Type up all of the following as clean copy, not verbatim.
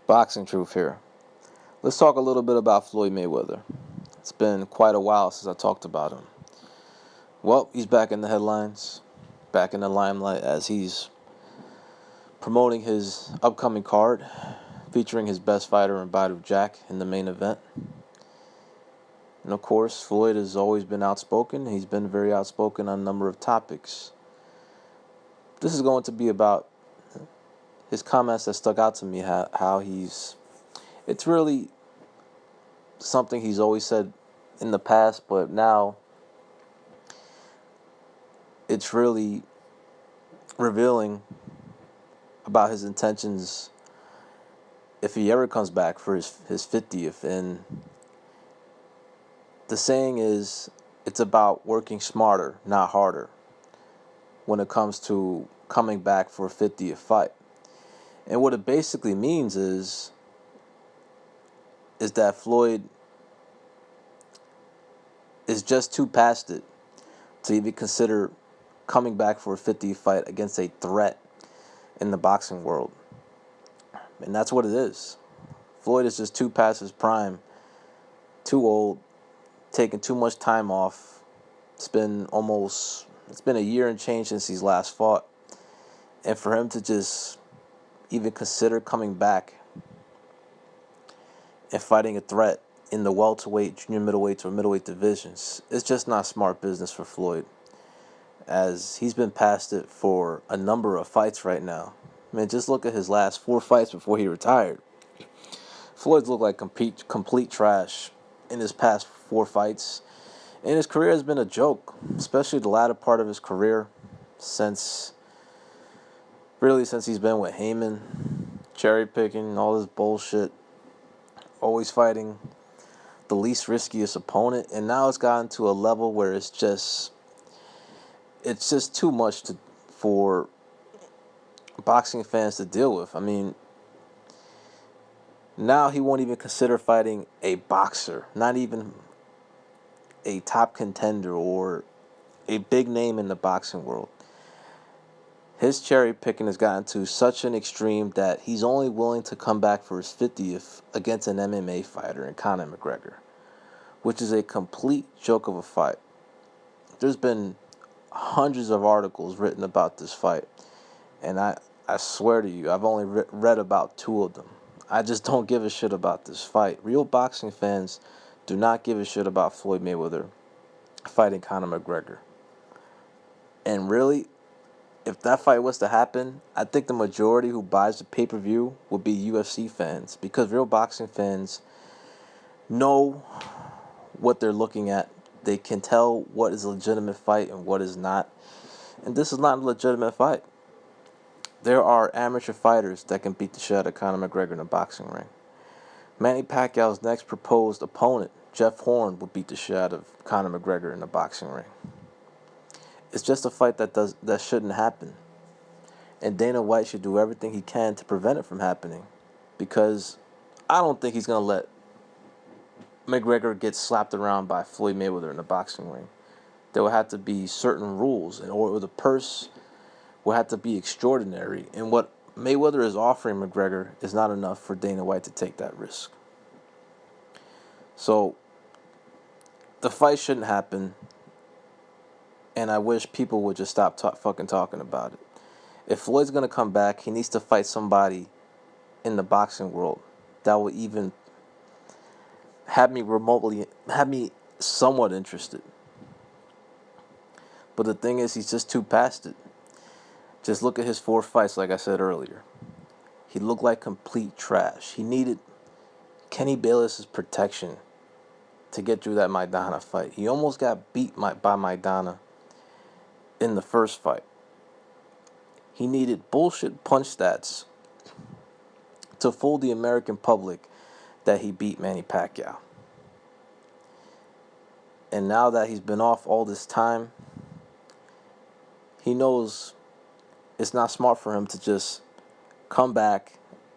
Boxing truth here. Let's talk a little bit about Floyd Mayweather. It's been quite a while since I talked about him. Well, he's back in the headlines, back in the limelight as he's promoting his upcoming card featuring his best fighter in Badu Jack in the main event. And of course, Floyd has always been outspoken. He's been very outspoken on a number of topics. This is going to be about his comments that stuck out to me, how it's really something he's always said in the past, but now it's really revealing about his intentions if he ever comes back for his 50th. And the saying is, it's about working smarter, not harder, when it comes to coming back for a 50th fight. And what it basically means is that Floyd is just too past it to even consider coming back for a 50th fight against a threat in the boxing world. And that's what it is. Floyd is just too past his prime, too old, taking too much time off. It's been a year and change since he's last fought. And for him to just even consider coming back and fighting a threat in the welterweight, junior middleweight, or middleweight divisions, it's just not smart business for Floyd, as he's been past it for a number of fights right now. I mean, just look at his last 4 fights before he retired. Floyd's looked like complete trash in his past 4 fights. And his career has been a joke, especially the latter part of his career, since he's been with Heyman, cherry picking, all this bullshit, always fighting the least riskiest opponent. And now it's gotten to a level where it's just too much for boxing fans to deal with. I mean, now he won't even consider fighting a boxer, not even a top contender or a big name in the boxing world. His cherry picking has gotten to such an extreme that he's only willing to come back for his 50th against an MMA fighter in Conor McGregor, which is a complete joke of a fight. There's been hundreds of articles written about this fight, and I swear to you, I've only read about 2 of them. I just don't give a shit about this fight. Real boxing fans do not give a shit about Floyd Mayweather fighting Conor McGregor. And really, if that fight was to happen, I think the majority who buys the pay-per-view would be UFC fans, because real boxing fans know what they're looking at. They can tell what is a legitimate fight and what is not. And this is not a legitimate fight. There are amateur fighters that can beat the shit out of Conor McGregor in a boxing ring. Manny Pacquiao's next proposed opponent, Jeff Horn, would beat the shit out of Conor McGregor in a boxing ring. It's just a fight that shouldn't happen. And Dana White should do everything he can to prevent it from happening, because I don't think he's going to let McGregor get slapped around by Floyd Mayweather in a boxing ring. There will have to be certain rules, or the purse will have to be extraordinary. And what Mayweather is offering McGregor is not enough for Dana White to take that risk. So the fight shouldn't happen, and I wish people would just stop fucking talking about it. If Floyd's going to come back, he needs to fight somebody in the boxing world that will even have me somewhat interested. But the thing is, he's just too past it. Just look at his 4 fights, like I said earlier. He looked like complete trash. He needed Kenny Bayless's protection to get through that Maidana fight. He almost got beat by Maidana in the first fight. He needed bullshit punch stats to fool the American public that he beat Manny Pacquiao. And now that he's been off all this time, he knows it's not smart for him to just come back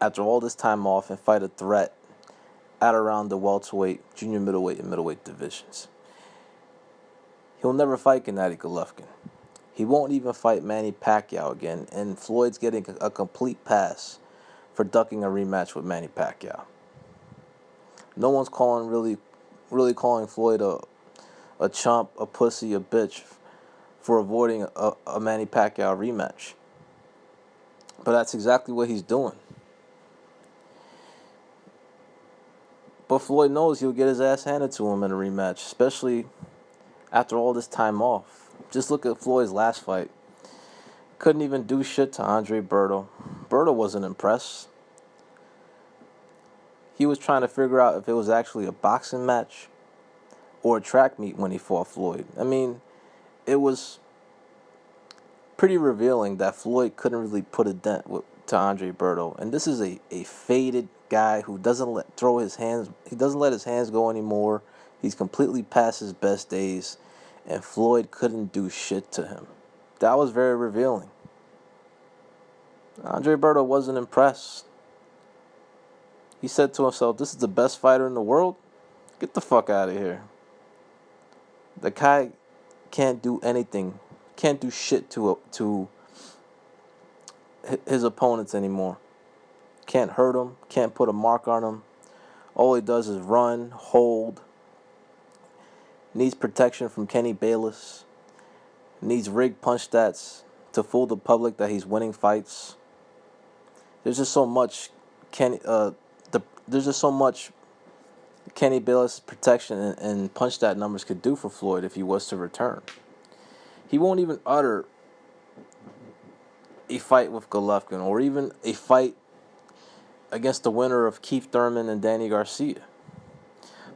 after all this time off and fight a threat at around the welterweight, junior middleweight, and middleweight divisions. He'll never fight Gennady Golovkin. He won't even fight Manny Pacquiao again, and Floyd's getting a complete pass for ducking a rematch with Manny Pacquiao. No one's really calling Floyd a chump, a pussy, a bitch for avoiding a Manny Pacquiao rematch. But that's exactly what he's doing. But Floyd knows he'll get his ass handed to him in a rematch, especially after all this time off. Just look at Floyd's last fight. Couldn't even do shit to Andre Berto. Berto wasn't impressed. He was trying to figure out if it was actually a boxing match or a track meet when he fought Floyd. I mean, it was pretty revealing that Floyd couldn't really put a dent to Andre Berto. And this is a faded guy who doesn't he doesn't let his hands go anymore. He's completely past his best days, and Floyd couldn't do shit to him. That was very revealing. Andre Berto wasn't impressed. He said to himself, "This is the best fighter in the world? Get the fuck out of here." The guy can't do anything, can't do shit to his opponents anymore. Can't hurt him, can't put a mark on him. All he does is run, hold, needs protection from Kenny Bayless, needs rigged punch stats to fool the public that he's winning fights. There's just so much there's just so much Kenny Bayless protection and punch stat numbers could do for Floyd if he was to return. He won't even utter a fight with Golovkin or even a fight against the winner of Keith Thurman and Danny Garcia.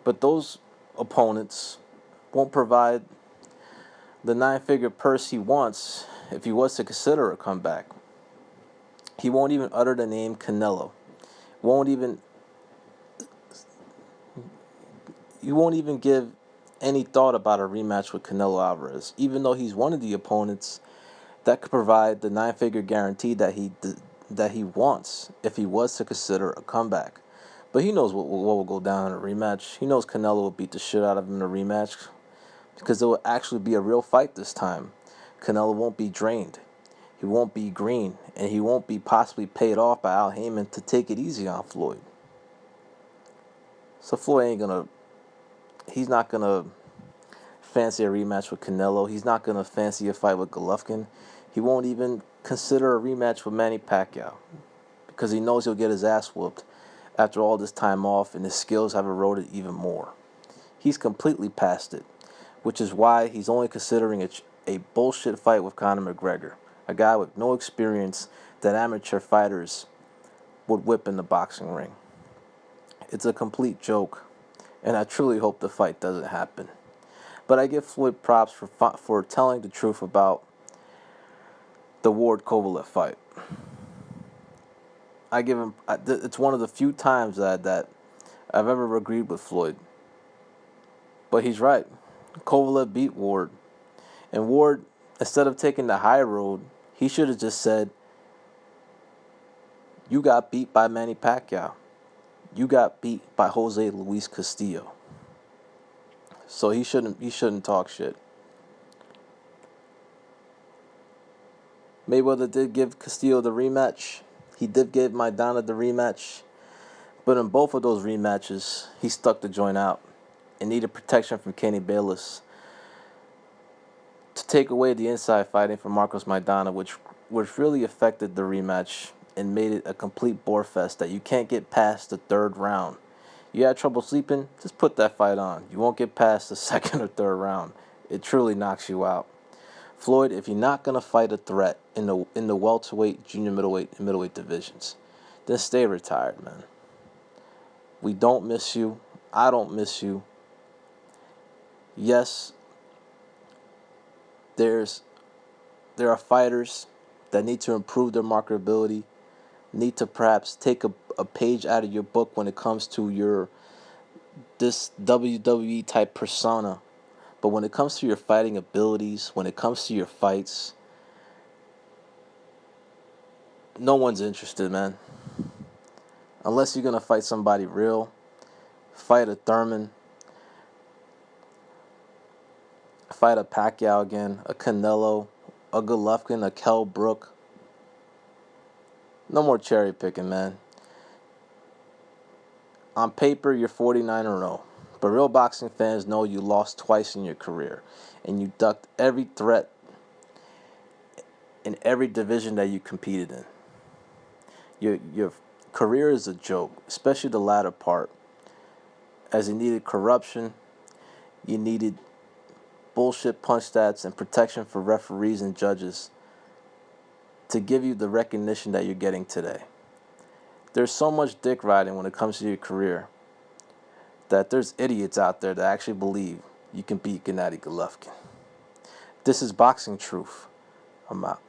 But those opponents won't provide the 9-figure purse he wants if he was to consider a comeback. He won't even utter the name Canelo. He won't even give any thought about a rematch with Canelo Alvarez, even though he's one of the opponents that could provide the 9-figure guarantee that he wants if he was to consider a comeback. But he knows what will go down in a rematch. He knows Canelo will beat the shit out of him in a rematch because it will actually be a real fight this time. Canelo won't be drained. He won't be green, and he won't be possibly paid off by Al Heyman to take it easy on Floyd. So Floyd he's not gonna fancy a rematch with Canelo. He's not gonna fancy a fight with Golovkin. He won't even consider a rematch with Manny Pacquiao because he knows he'll get his ass whooped after all this time off and his skills have eroded even more. He's completely past it, which is why he's only considering a bullshit fight with Conor McGregor, a guy with no experience that amateur fighters would whip in the boxing ring. It's a complete joke, and I truly hope the fight doesn't happen. But I give Floyd props for telling the truth about the Ward Kovalev fight. I give him. It's one of the few times that I've ever agreed with Floyd. But he's right. Kovalev beat Ward, and Ward, instead of taking the high road, he should have just said, "You got beat by Manny Pacquiao. You got beat by Jose Luis Castillo." So he shouldn't talk shit. Mayweather did give Castillo the rematch. He did give Maidana the rematch. But in both of those rematches, he stuck the joint out and needed protection from Kenny Bayless to take away the inside fighting from Marcos Maidana, which really affected the rematch and made it a complete bore fest that you can't get past the third round. You had trouble sleeping? Just put that fight on. You won't get past the second or third round. It truly knocks you out. Floyd, if you're not gonna fight a threat in the welterweight, junior middleweight, and middleweight divisions, then stay retired, man. We don't miss you. I don't miss you. Yes, there are fighters that need to improve their marketability, need to perhaps take a page out of your book when it comes to this WWE type persona. But when it comes to your fighting abilities, when it comes to your fights, no one's interested, man. Unless you're going to fight somebody real, fight a Thurman, fight a Pacquiao again, a Canelo, a Golovkin, a Kell Brook. No more cherry picking, man. On paper, you're 49-0, but real boxing fans know you lost twice in your career, and you ducked every threat in every division that you competed in. Your career is a joke, especially the latter part, as you needed corruption, you needed bullshit punch stats and protection for referees and judges to give you the recognition that you're getting today. There's so much dick riding when it comes to your career that there's idiots out there that actually believe you can beat Gennady Golovkin. This is Boxing Truth. I'm out.